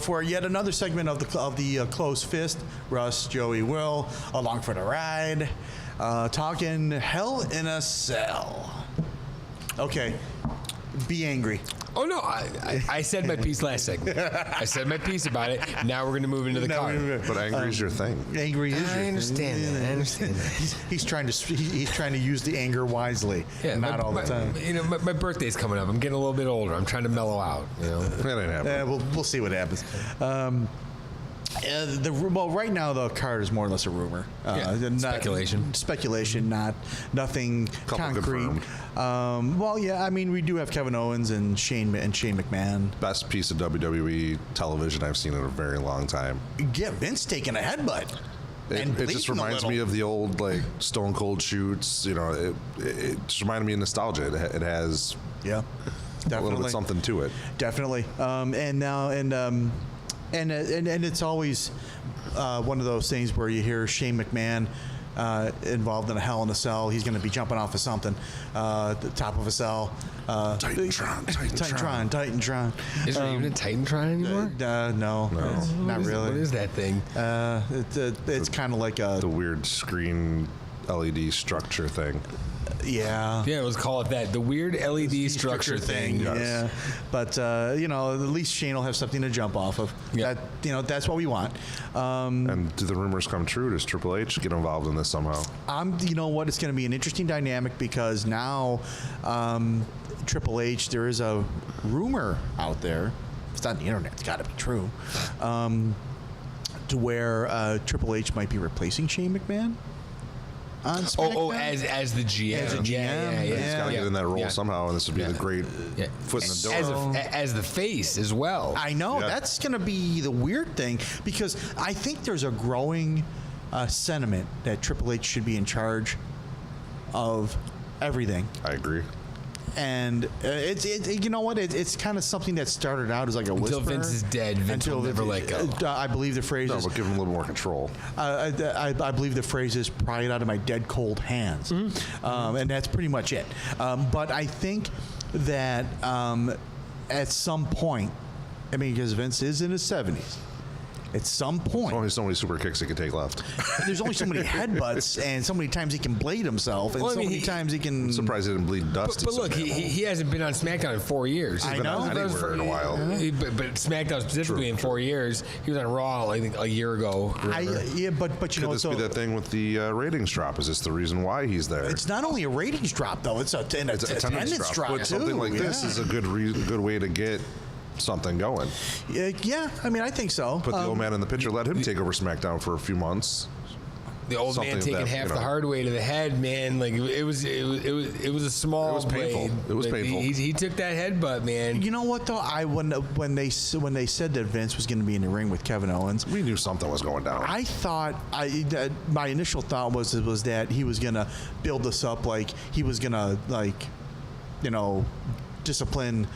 for yet another segment of the Closed Fist. Russ, Joey, Will, along for the ride, talking Hell in a Cell. Okay, be angry. Oh, no, I said my piece last segment. I said my piece about it. Now we're going to move into the car. But angry is your thing. Angry is your thing. I understand that. I understand that. He's trying to use the anger wisely, not all the time. My birthday's coming up. I'm getting a little bit older. I'm trying to mellow out. That ain't happening. We'll see what happens. Right now the card is more or less a rumor. Speculation, nothing concrete. We do have Kevin Owens and Shane McMahon. Best piece of WWE television I've seen in a very long time. Yeah, Vince taking a headbutt. It just reminds me of the old Stone Cold shoots. It just reminded me of nostalgia. It has definitely a little bit something to it. Definitely. And it's always one of those things where you hear Shane McMahon involved in a Hell in a Cell. He's going to be jumping off of something, the top of a cell. Titantron. Is there even a Titantron anymore? No, not really. What is that thing? It's kind of like the weird screen LED structure thing. Yeah, let's call it that. The weird LED structure thing. Yes. Yeah, but at least Shane will have something to jump off of. Yeah. That's what we want. And do the rumors come true? Does Triple H get involved in this somehow? You know what? It's going to be an interesting dynamic because now Triple H. There is a rumor out there. It's on the internet. It's got to be true. To where Triple H might be replacing Shane McMahon. As the GM. As a GM. Yeah. He's got to get in that role somehow, and this would be the great foot in the door. As the face as well. I know. That's going to be the weird thing because I think there's a growing sentiment that Triple H should be in charge of everything. I agree. And you know what? It's kind of something that started out as like a whisper. Until Vince is dead, Vince will never let go. I believe the phrase is... No, but give him a little more control. I believe the phrase is pry it out of my dead, cold hands. Mm-hmm. And that's pretty much it. But I think that at some point, because Vince is in his 70s, at some point... Only so many super kicks he can take left. There's only so many headbutts and so many times he can blade himself and many times he can... I'm surprised he didn't bleed dust. But look, he hasn't been on SmackDown in 4 years. He's been on anywhere in a while. But SmackDown specifically in 4 years. He was on Raw, I think, a year ago. But Could this be that thing with the ratings drop? Is this the reason why he's there? It's not only a ratings drop, though. It's an attendance drop, but too. Something like this is a good way to get something going. Yeah, I think so. Put the old man in the picture. Let him take over SmackDown for a few months. The old man taking half the hard way to the head, man. Like it was a small. It was painful. Blade, it was painful. He took that headbutt, man. You know what though? When they said that Vince was going to be in the ring with Kevin Owens, we knew something was going down. I thought my initial thought was that he was going to build this up like he was going to discipline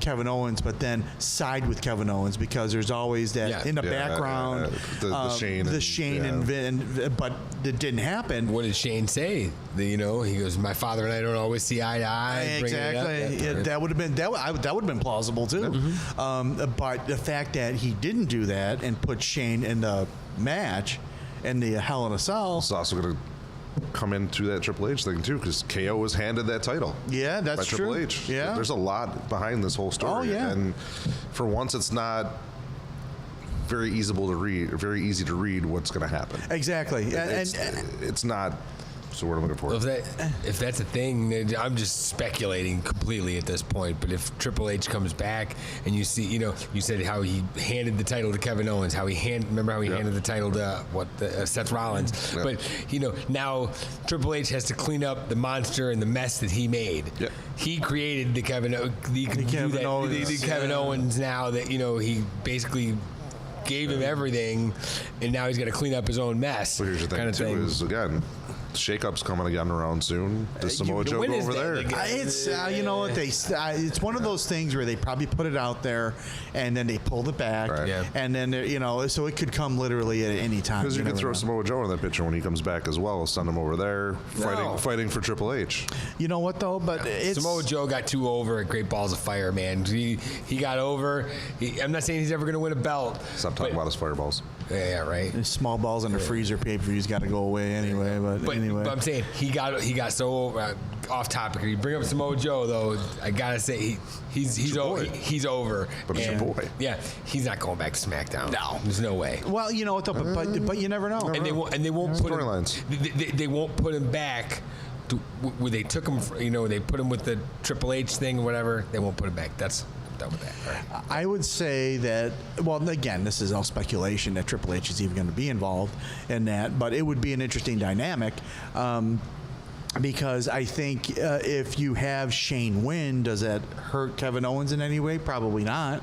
Kevin Owens, but then side with Kevin Owens because there's always that in the background, the Shane and Vin, but it didn't happen. What did Shane say? He goes, "My father and I don't always see eye to eye." Exactly. That would have been plausible too. Mm-hmm. But the fact that he didn't do that and put Shane in the match in the Hell in a Cell, it's also going to come into that Triple H thing too, because KO was handed that title. Yeah, that's by Triple true. H. Yeah, there's a lot behind this whole story. Oh yeah, and for once, it's not very easy to read what's going to happen. Exactly, it's not. So what I'm looking for. If that's a thing, I'm just speculating completely at this point. But if Triple H comes back and you see, you said how he handed the title to Kevin Owens, remember how he handed the title to Seth Rollins. Yeah. But now Triple H has to clean up the monster and the mess that he made. Yeah. He created the Kevin Owens now that he basically gave him everything, and now he's got to clean up his own mess. Well, here's the thing too: is again, Shake-up's coming again around soon. Does Samoa Joe when go is over that? there? Like, It's you know what it's one of those things where they probably put it out there and then they pulled it back, Right. Yeah. and then so it could come literally at any time. Because you can never throw know. Samoa Joe in that picture when he comes back as well. Send him over there, fighting for Triple H. You know what though? But it's Samoa Joe got too over at Great Balls of Fire, man. He got over. I'm not saying he's ever going to win a belt. Stop talking about his fireballs. Yeah, right. small balls in the freezer pay-per-view's got to go away anyway. But anyway, But I'm saying he got so off topic. You bring up Samoa Joe though, I gotta say he's over. He's over. But it's your And, boy. Yeah, he's not going back to SmackDown. No. There's no way. well, you know what though? But you never know. And they won't put him, Storylines. they won't put him back to where they took him. They put him with the Triple H thing or whatever. They won't put him back. That's I'm done with that. All right. I would say that, well, again, this is all speculation that Triple H is even going to be involved in that, but it would be an interesting dynamic because I think if you have Shane win, does that hurt Kevin Owens in any way? Probably not.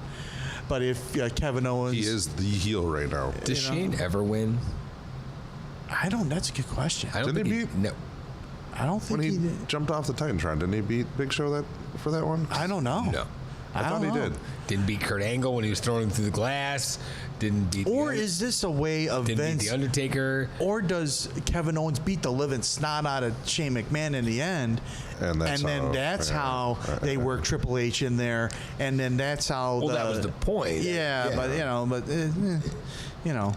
But if Kevin Owens... He is the heel right now. Does Shane ever win? I don't... That's a good question. I don't Didn't think he beat- No. I don't think When he did. jumped off the Titantron, didn't he beat Big Show for that one? I don't know. No. I thought don't he know. did. Didn't beat Kurt Angle when he was throwing him through the glass. Didn't beat. Or the, is this a way of didn't beat Vince... the Undertaker? Or does Kevin Owens beat the living snot out of Shane McMahon in the end? And that's how right. they work Triple H in there, and then that's how. Well, that was the point. Yeah, but Yeah.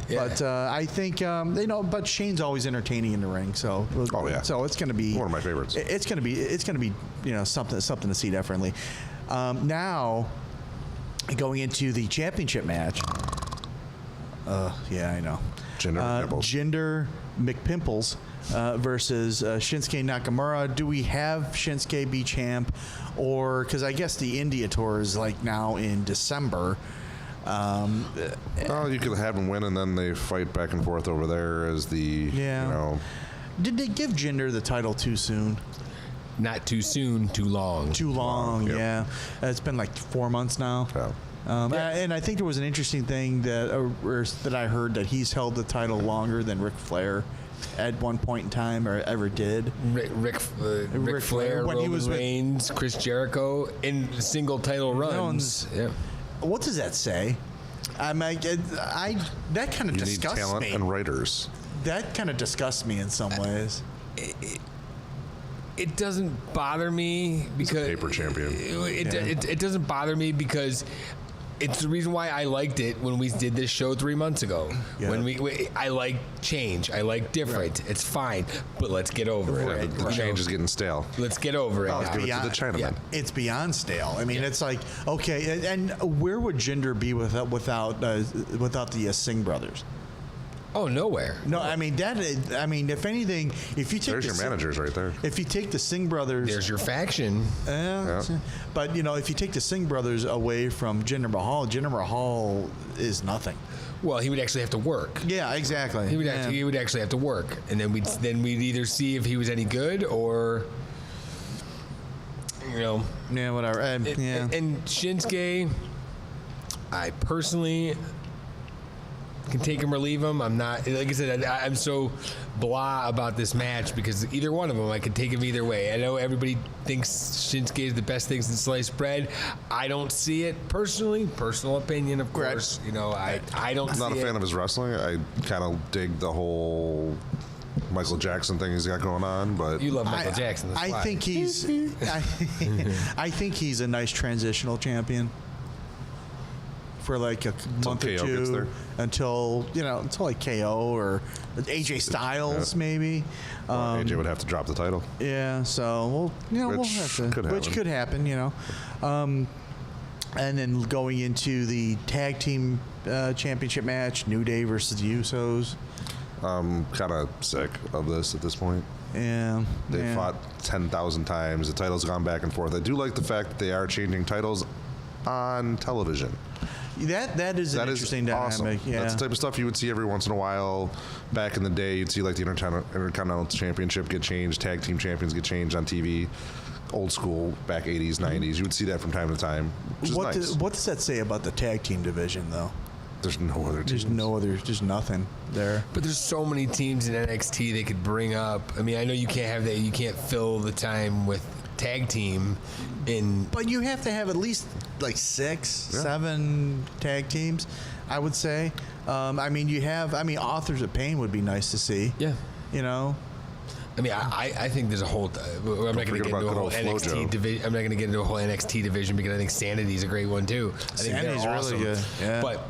but I think but Shane's always entertaining in the ring, so Oh, yeah. so it's going to be One of my favorites. It's going to be something to see definitely. Now, going into the championship match. Yeah, I know. Jinder McPimples versus Shinsuke Nakamura. Do we have Shinsuke be champ, or because I guess the India tour is like now in December? Oh, you could have them win, and then they fight back and forth over there as the Did they give Jinder the title too soon? Not too soon, too long. Too long, Yep. yeah. It's been like 4 months now. Yeah. And I think there was an interesting thing that I heard that he's held the title longer than Ric Flair at one point in time, or ever did. Ric Flair, when he Roman was with- Reigns, Chris Jericho in single title runs. Yeah. What does that say? That kind of You need disgusts talent me. and writers. That kind of disgusts me in some ways. It doesn't bother me because paper champion. It doesn't bother me because it's the reason why I liked it when we did this show 3 months ago. Yeah. When I like change, I like different. It's fine, but let's get over Yeah, it. the change is getting stale. Let's get over it. Let's now. give it to the Chinaman. Yeah. It's beyond stale. I mean, it's like, okay, and where would Jinder be without the Singh brothers? Oh, nowhere. No, I mean if anything, if you take There's your managers right there. If you take the Singh brothers, There's your faction. Yeah. but if you take the Singh brothers away from Jinder Mahal is nothing. Well, he would actually have to work. Yeah, exactly. He would actually have to work, and then we'd either see if he was any good or Yeah, whatever. And Shinsuke, I personally can take him or leave him. I'm not, like I said, I'm so blah about this match because either one of them, I could take him either way. I know everybody thinks Shinsuke is the best thing since sliced bread. I don't see it personally. Personal opinion, of course. I don't. I'm not a fan of his wrestling. I kind of dig the whole Michael Jackson thing he's got going on, but You love Michael Jackson. That's I why. think he's. I think he's a nice transitional champion for like a month or KO gets two there. until like KO or AJ Styles maybe. AJ would have to drop the title. Yeah, so we'll Which have to, could which happen. could happen, and then going into the tag team championship match, New Day versus the Usos. I'm kind of sick of this at this point. Yeah, They fought 10,000 times. The title's gone back and forth. I do like the fact that they are changing titles on television. That is an interesting awesome. dynamic. Yeah, That's the type of stuff you would see every once in a while. Back in the day, you'd see like the Intercontinental Championship get changed, tag team champions get changed on TV. Old school, back 80s, 90s. You would see that from time to time, which is nice. What does that say about the tag team division, though? There's no other teams. There's nothing there. But there's so many teams in NXT they could bring up. I mean, I know you can't have that. You can't fill the time with tag team But you have to have at least like 6, 7 tag teams, I would say. Authors of Pain would be nice to see. Yeah. You know? I mean, I think there's a whole. I'm not going to get into a whole NXT division. I'm not going to get into a whole NXT division because I think Sanity is a great one too. I think Sanity's they're awesome. really good. Yeah. But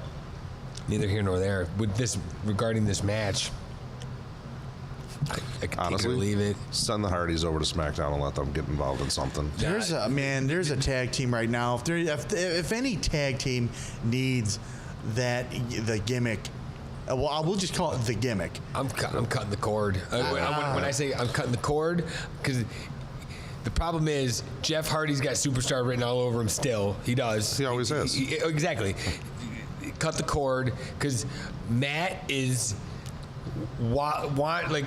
neither here nor there. With this regarding this match, I could Honestly, take it or leave it. Send the Hardys over to SmackDown and let them get involved in something. There's a tag team right now. If any tag team needs the gimmick, we'll just call it the gimmick. I'm cutting the cord. When I say I'm cutting the cord, because the problem is Jeff Hardy's got superstar written all over him still. He does. He always has. Exactly. Cut the cord, because Matt is wallowing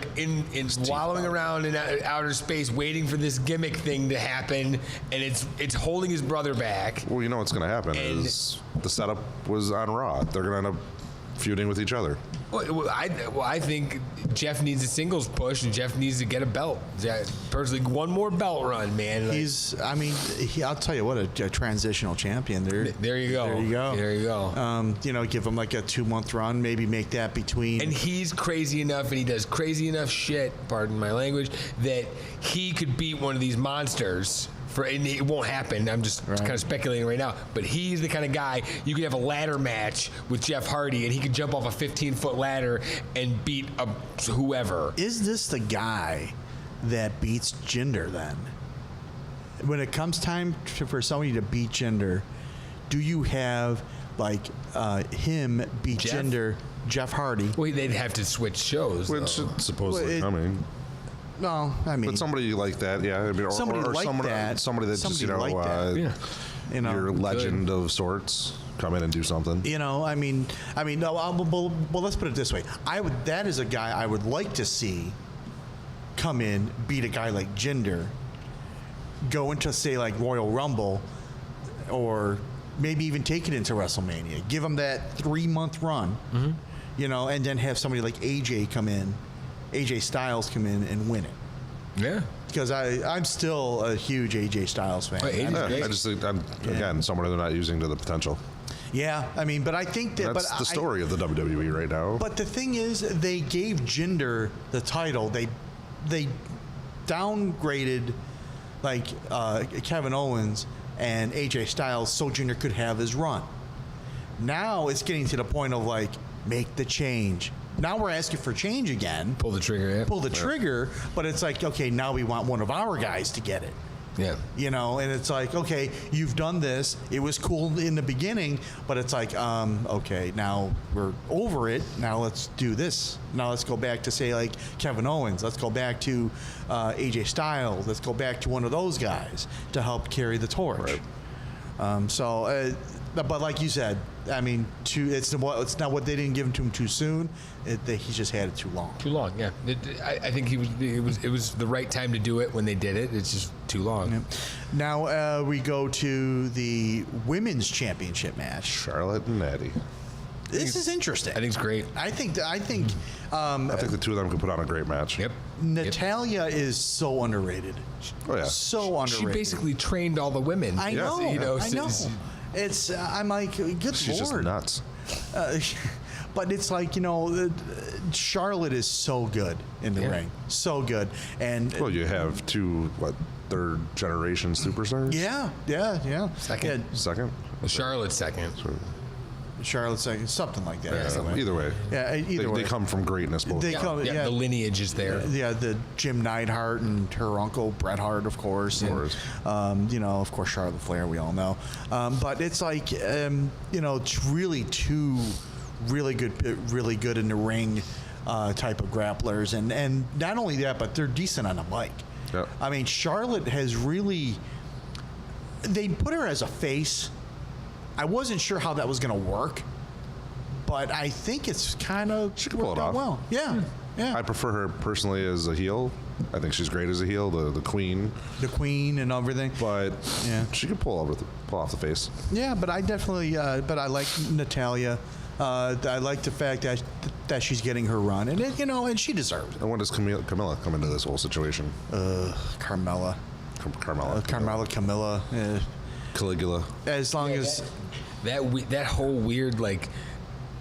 around in outer space waiting for this gimmick thing to happen, and it's holding his brother back. Well, you know what's going to happen is the setup was on Raw. They're going to end up feuding with each other. I think Jeff needs a singles push, and Jeff needs to get a belt. Personally, one more belt run, man. I'll tell you what, a transitional champion. There you go. Give him like a 2-month run, maybe make that between. And he's crazy enough, and he does crazy enough shit, pardon my language, that he could beat one of these monsters. And it won't happen. I'm just kind of speculating right now. But he's the kind of guy you could have a ladder match with Jeff Hardy, and he could jump off a 15-foot ladder and beat whoever. Is this the guy that beats Jinder then? When it comes time for somebody to beat Jinder, do you have him beat Jinder, Jeff Hardy? Well, they'd have to switch shows. Which is supposedly coming. No, but somebody like that, yeah. Somebody that, just your legend of sorts, come in and do something. No, let's put it this way. That is a guy I would like to see come in, beat a guy like Jinder, go into say like Royal Rumble, or maybe even take it into WrestleMania. Give him that 3-month run, and then have somebody like AJ Styles come in and win it. Yeah. Because I'm still a huge AJ Styles fan. I just think, again, someone they're not using to the potential. Yeah, but I think that's the story of the WWE right now. But the thing is, they gave Jinder the title. They downgraded Kevin Owens and AJ Styles so Jinder could have his run. Now it's getting to the point of make the change. Now we're asking for change again. Pull the trigger, yeah. Pull the trigger, but it's okay, now we want one of our guys to get it. Yeah. And it's okay, you've done this. It was cool in the beginning, but it's okay, now we're over it. Now let's do this. Now let's go back to say Kevin Owens. Let's go back to AJ Styles. Let's go back to one of those guys to help carry the torch. Right. But like you said, it's not what they didn't give him to him too soon. He just had it too long. Too long, yeah. I think it was the right time to do it when they did it. It's just too long. Yeah. Now we go to the women's championship match. Charlotte and Natty. This is interesting. I think it's great. I think the two of them could put on a great match. Yep. Natalia is so underrated. Oh yeah. So underrated. She basically trained all the women. I know. I know. It's I'm like, good She's Lord. Just nuts. But it's Charlotte is so good in the ring, so good, and you have two third generation superstars. Yeah. Second. Charlotte's second. Charlotte's second, something like that. Yeah, anyway. Either way. Yeah, either way. They come from greatness. Both. The lineage is there. Yeah, the Jim Neidhart and her uncle Bret Hart, of course. Of course, Charlotte Flair, we all know. But it's it's really two really good in the ring type of grapplers, and not only that, but they're decent on the mic. Yep. Charlotte has really. They put her as a face. I wasn't sure how that was going to work, but I think it's kind of she can pull it off well. Yeah. I prefer her personally as a heel. I think she's great as a heel, the queen. The queen and everything. But she can pull off the face. Yeah, but I definitely, but I like Natalia. I like the fact that she's getting her run, and and she deserves it. And when does Camilla come into this whole situation? Carmella. Camilla. Caligula. As long as that whole weird like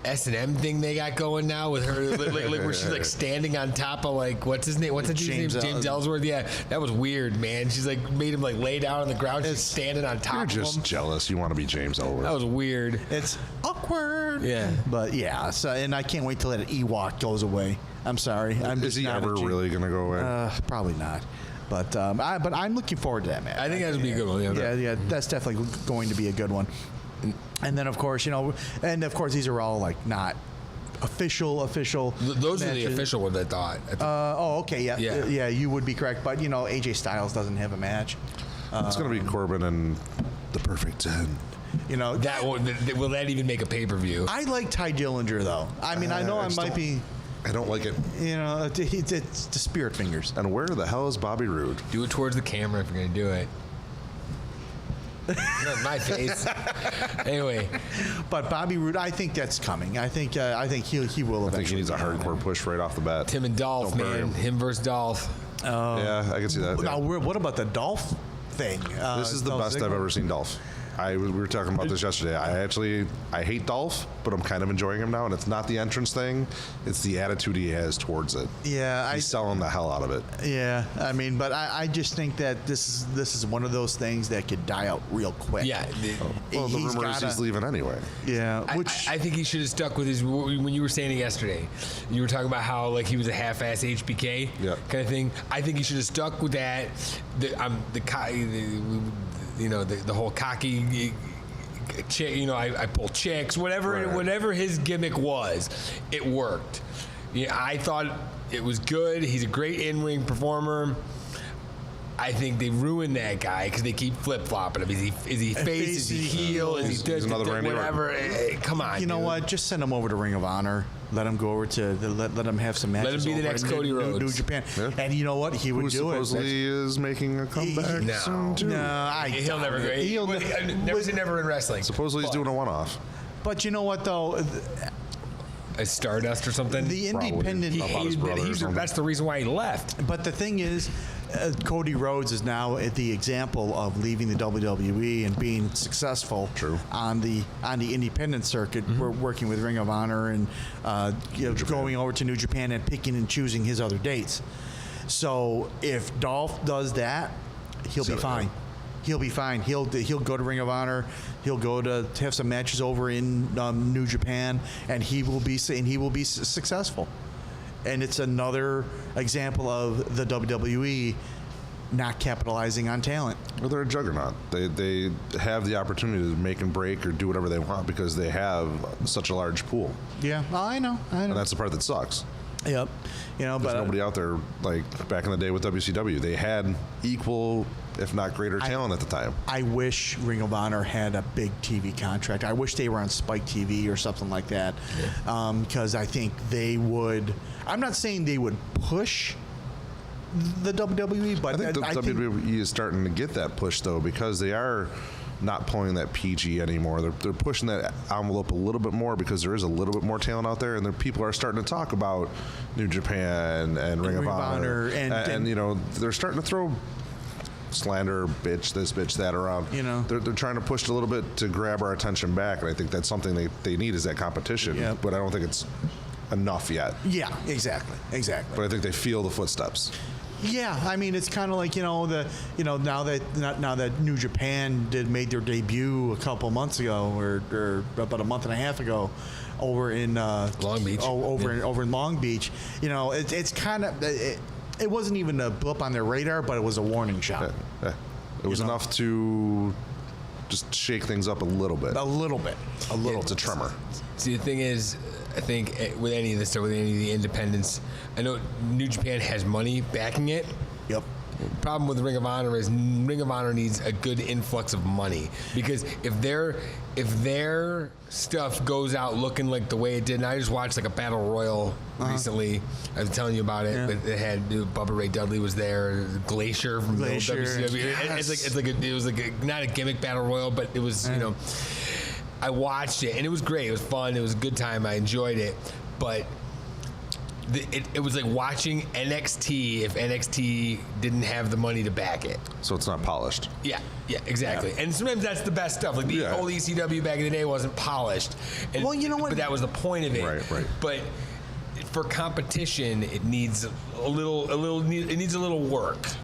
S&M thing they got going now with her, like where she's like standing on top of like what's his name? What's the dude's name? James Ellsworth. Yeah, that was weird, man. She's like made him like lay down on the ground. She's standing on top of him. You're just jealous. You want to be James Ellsworth. That was weird. It's awkward. Yeah, but yeah. So and I can't wait till that Ewok goes away. I'm sorry. Is he ever really gonna go away? Probably not. But I'm looking forward to that match. I think that would be a good one. Yeah, that's definitely going to be a good one. And then of course, these are all like not official. Those matches. are the official ones, I thought. Okay, yeah, you would be correct. But AJ Styles doesn't have a match. It's gonna be Corbin and the Perfect 10. That will that even make a pay-per-view? I like Ty Dillinger though. I mean, I know I might be. I don't like it. It's the spirit fingers. And where the hell is Bobby Roode? Do it towards the camera if you're gonna do it. Not my face. Anyway, but Bobby Roode, I think that's coming. I think he will. I think he needs a hardcore push right off the bat. Tim and Dolph, man. Him versus Dolph. Yeah, I can see that. Now, what about the Dolph thing? This is the best I've ever seen Dolph. We were talking about this yesterday. I hate Dolph, but I'm kind of enjoying him now. And it's not the entrance thing; it's the attitude he has towards it. Yeah, he's selling the hell out of it. Yeah, I mean, but I just think that this is one of those things that could die out real quick. Yeah. Well, the rumor is he's leaving anyway. Yeah, I think he should have stuck with his. When you were saying it yesterday, you were talking about how like he was a half-ass HBK kind of thing. I think he should have stuck with that. The whole cocky chick, I pull chicks, whatever his gimmick was, it worked. Yeah, I thought it was good. He's a great in-ring performer. I think they ruined that guy because they keep flip-flopping him. Is he face? Is he heel? Is he whatever? Come on. You know what? Just send him over to Ring of Honor. Let him go over to let him have some matches. Let him be the next Cody Rhodes. New Japan. Yeah. And you know what? He would do it. Who supposedly is making a comeback soon too. No, he'll never go. Never say never in wrestling. Supposedly he's doing a one-off. But you know what though? A Stardust or something. The independent. That's the reason why he left. But the thing is, Cody Rhodes is now the example of leaving the WWE and being successful. True. on the independent circuit. We're working with Ring of Honor and going over to New Japan and picking and choosing his other dates. So if Dolph does that, he'll be fine. He'll be fine. He'll go to Ring of Honor. He'll go to have some matches over in New Japan, and he will be successful. And it's another example of the WWE not capitalizing on talent. Well, they're a juggernaut. They have the opportunity to make and break or do whatever they want because they have such a large pool. Yeah, I know. And that's the part that sucks. Yep. There's nobody out there like back in the day with WCW. They had equal, if not greater, talent at the time. I wish Ring of Honor had a big TV contract. I wish they were on Spike TV or something like that, because I think they would. I'm not saying they would push the WWE, but I think the WWE is starting to get that push though because they are not pulling that PG anymore. They're pushing that envelope a little bit more because there is a little bit more talent out there, and people are starting to talk about New Japan and Ring of Honor, and they're starting to throw slander, bitch this, bitch that around. They're trying to push it a little bit to grab our attention back, and I think that's something they need is that competition. Yep. But I don't think it's enough yet. Yeah, exactly. But I think they feel the footsteps. Yeah, I mean it's kind of like now that New Japan made their debut a couple months ago or about a month and a half ago over in Long Beach. Over in Long Beach. It's kind of it wasn't even a blip on their radar, but it was a warning shot. It was enough to just shake things up a little bit. It's a tremor. See, the thing is, I think with any of this stuff, with any of the independents, I know New Japan has money backing it. Yep. The problem with Ring of Honor is Ring of Honor needs a good influx of money because if their stuff goes out looking like the way it did, and I just watched like a battle royal recently. I was telling you about it. But it had Bubba Ray Dudley was there, Glacier from WCW. Yes. It was like not a gimmick battle royal, but it was I watched it, and it was great. It was fun. It was a good time. I enjoyed it. But it was like watching NXT if NXT didn't have the money to back it. So it's not polished. Yeah, exactly. Yeah. And sometimes that's the best stuff. Like the old ECW back in the day wasn't polished. And, well, you know what? But that was the point of it. Right. But for competition, it needs a little work.